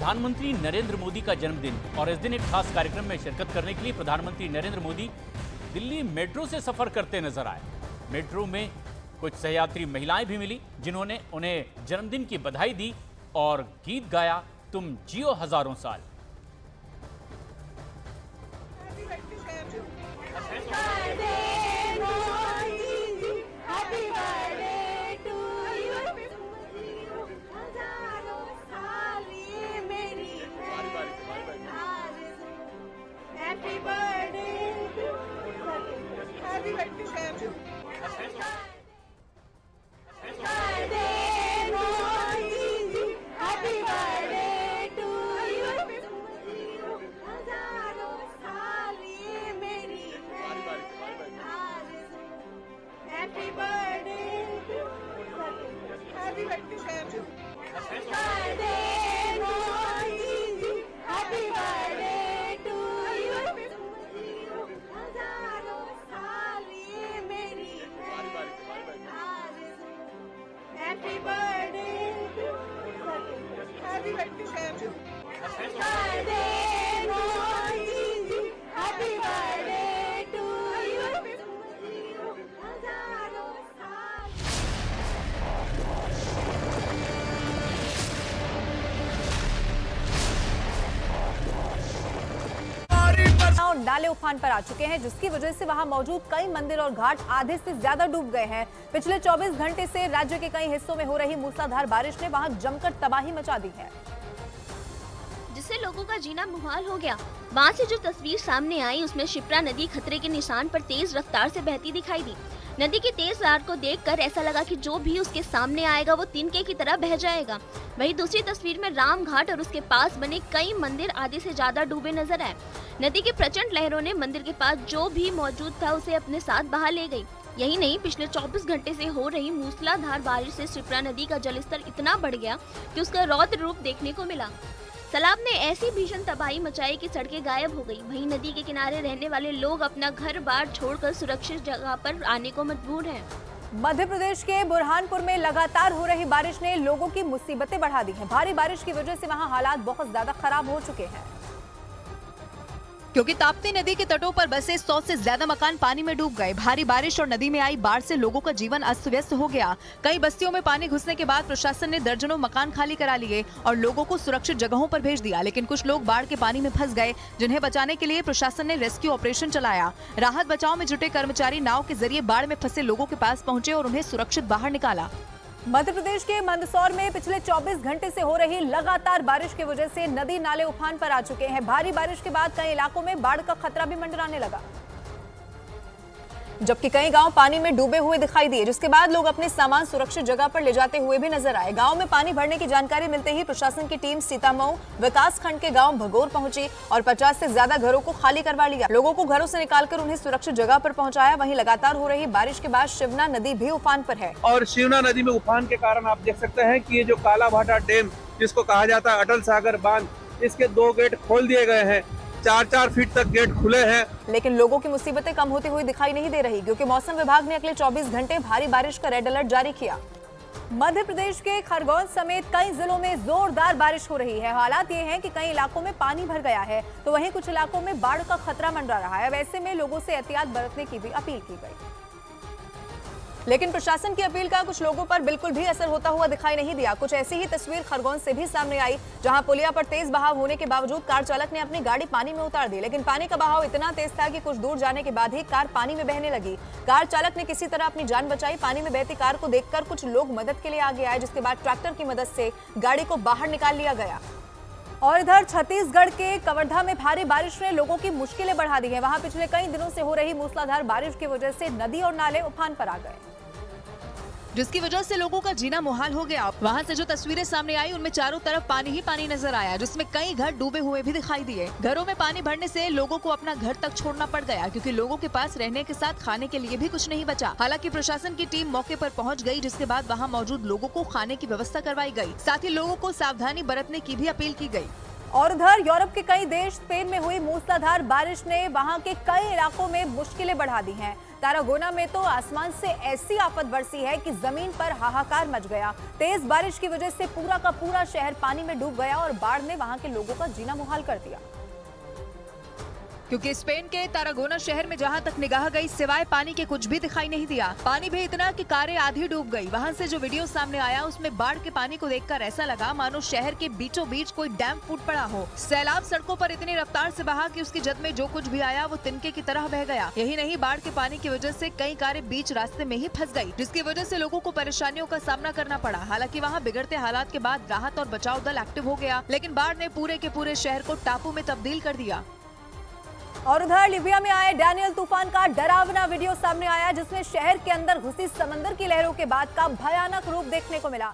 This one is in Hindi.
प्रधानमंत्री नरेंद्र मोदी का जन्मदिन और इस दिन एक खास कार्यक्रम में शिरकत करने के लिए प्रधानमंत्री नरेंद्र मोदी दिल्ली मेट्रो से सफर करते नजर आए। मेट्रो में कुछ सहयात्री महिलाएं भी मिली जिन्होंने उन्हें जन्मदिन की बधाई दी और गीत गाया, तुम जियो हजारों साल। नाले उफान पर आ चुके हैं, जिसकी वजह से वहां मौजूद कई मंदिर और घाट आधे से ज्यादा डूब गए हैं। पिछले 24 घंटे से राज्य के कई हिस्सों में हो रही मूसलाधार बारिश ने वहां जमकर तबाही मचा दी है, जिससे लोगों का जीना मुहाल हो गया। वहां से जो तस्वीर सामने आई उसमें शिप्रा नदी खतरे के निशान पर तेज रफ्तार से बहती दिखाई दी। नदी की तेज रफ्तार को देखकर ऐसा लगा कि जो भी उसके सामने आएगा वो तिनके की तरह बह जाएगा। वहीं दूसरी तस्वीर में राम घाट और उसके पास बने कई मंदिर आधे से ज्यादा डूबे नजर आए। नदी की प्रचंड लहरों ने मंदिर के पास जो भी मौजूद था उसे अपने साथ बहा ले गई। यही नहीं, पिछले 24 घंटे से हो रही मूसलाधार बारिश से शिप्रा नदी का जलस्तर इतना बढ़ गया कि उसका रौद्र रूप देखने को मिला। सैलाब ने ऐसी भीषण तबाही मचाई कि सड़कें गायब हो गई। वहीं नदी के किनारे रहने वाले लोग अपना घर बार छोड़कर सुरक्षित जगह पर आने को मजबूर हैं। मध्य प्रदेश के बुरहानपुर में लगातार हो रही बारिश ने लोगों की मुसीबतें बढ़ा दी हैं। भारी बारिश की वजह से वहां हालात बहुत ज्यादा खराब हो चुके हैं, क्योंकि ताप्ती नदी के तटों पर बसे 100 से ज्यादा मकान पानी में डूब गए। भारी बारिश और नदी में आई बाढ़ से लोगों का जीवन अस्त व्यस्त हो गया। कई बस्तियों में पानी घुसने के बाद प्रशासन ने दर्जनों मकान खाली करा लिए और लोगों को सुरक्षित जगहों पर भेज दिया, लेकिन कुछ लोग बाढ़ के पानी में फंस गए, जिन्हें बचाने के लिए प्रशासन ने रेस्क्यू ऑपरेशन चलाया। राहत बचाव में जुटे कर्मचारी नाव के जरिए बाढ़ में फंसे लोगों के पास पहुंचे और उन्हें सुरक्षित बाहर निकाला। मध्य प्रदेश के मंदसौर में पिछले 24 घंटे से हो रही लगातार बारिश की वजह से नदी नाले उफान पर आ चुके हैं। भारी बारिश के बाद कई इलाकों में बाढ़ का खतरा भी मंडराने लगा, जबकि कई गांव पानी में डूबे हुए दिखाई दिए, जिसके बाद लोग अपने सामान सुरक्षित जगह पर ले जाते हुए भी नजर आए। गांव में पानी भरने की जानकारी मिलते ही प्रशासन की टीम सीतामऊ विकास खंड के गांव भगोर पहुंची और 50 से ज्यादा घरों को खाली करवा लिया। लोगों को घरों से निकालकर उन्हें सुरक्षित जगह पर पहुंचाया। वहीं लगातार हो रही बारिश के बाद शिवना नदी भी उफान पर है और शिवना नदी में उफान के कारण आप देख सकते हैं कि ये जो कालाभाटा डैम, जिसको कहा जाता है अटल सागर बांध, इसके 2 गेट खोल दिए गए हैं। 4-4 फीट तक गेट खुले हैं, लेकिन लोगों की मुसीबतें कम होती हुई दिखाई नहीं दे रही, क्योंकि मौसम विभाग ने अगले 24 घंटे भारी बारिश का रेड अलर्ट जारी किया। मध्य प्रदेश के खरगोन समेत कई जिलों में जोरदार बारिश हो रही है। हालात ये हैं कि कई इलाकों में पानी भर गया है, तो वहीं कुछ इलाकों में बाढ़ का खतरा मंडरा रहा है। वैसे में लोगों से एहतियात बरतने की भी अपील की गई, लेकिन प्रशासन की अपील का कुछ लोगों पर बिल्कुल भी असर होता हुआ दिखाई नहीं दिया। कुछ ऐसी ही तस्वीर खरगोन से भी सामने आई, जहां पुलिया पर तेज बहाव होने के बावजूद कार चालक ने अपनी गाड़ी पानी में उतार दी, लेकिन पानी का बहाव इतना तेज था कि कुछ दूर जाने के बाद ही कार पानी में बहने लगी। कार चालक ने किसी तरह अपनी जान बचाई। पानी में बहती कार को देखकर कुछ लोग मदद के लिए आगे आए, जिसके बाद ट्रैक्टर की मदद से गाड़ी को बाहर निकाल लिया गया। और इधर छत्तीसगढ़ के कवर्धा में भारी बारिश ने लोगों की मुश्किलें बढ़ा दी है। वहां पिछले कई दिनों से हो रही मूसलाधार बारिश की वजह से नदी और नाले उफान पर आ गए, जिसकी वजह से लोगों का जीना मुहाल हो गया। वहां से जो तस्वीरें सामने आई उनमें चारों तरफ पानी ही पानी नजर आया, जिसमें कई घर डूबे हुए भी दिखाई दिए। घरों में पानी भरने से लोगों को अपना घर तक छोड़ना पड़ गया, क्योंकि लोगों के पास रहने के साथ खाने के लिए भी कुछ नहीं बचा। हालांकि प्रशासन की टीम मौके पर पहुंच गई, जिसके बाद वहां मौजूद लोगों को खाने की व्यवस्था करवाई गई। साथ ही लोगों को सावधानी बरतने की भी अपील की गई। और उधर यूरोप के कई देश स्पेन में हुई मूसलाधार बारिश ने वहां के कई इलाकों में मुश्किलें बढ़ा दी हैं। तारागोना में तो आसमान से ऐसी आफत बरसी है कि जमीन पर हाहाकार मच गया। तेज बारिश की वजह से पूरा का पूरा शहर पानी में डूब गया और बाढ़ ने वहां के लोगों का जीना मुहाल कर दिया। क्योंकि स्पेन के तारागोना शहर में जहां तक निगाह गई सिवाय पानी के कुछ भी दिखाई नहीं दिया। पानी भी इतना कि कारें आधी डूब गई। वहां से जो वीडियो सामने आया उसमें बाढ़ के पानी को देखकर ऐसा लगा मानो शहर के बीचों बीच कोई डैम फूट पड़ा हो। सैलाब सड़कों पर इतनी रफ्तार से बहा कि उसकी जद में जो कुछ भी आया वो तिनके की तरह बह गया। यही नहीं, बाढ़ के पानी की वजह से कई कारें बीच रास्ते में ही फंस गई, जिसकी वजह से लोगों को परेशानियों का सामना करना पड़ा। हालांकि वहाँ बिगड़ते हालात के बाद राहत और बचाव दल एक्टिव हो गया, लेकिन बाढ़ ने पूरे के पूरे शहर को टापू में तब्दील कर दिया। और उधर लीबिया में आए डैनियल तूफान का डरावना वीडियो सामने आया, जिसमें शहर के अंदर घुसी समंदर की लहरों के बाद का भयानक रूप देखने को मिला।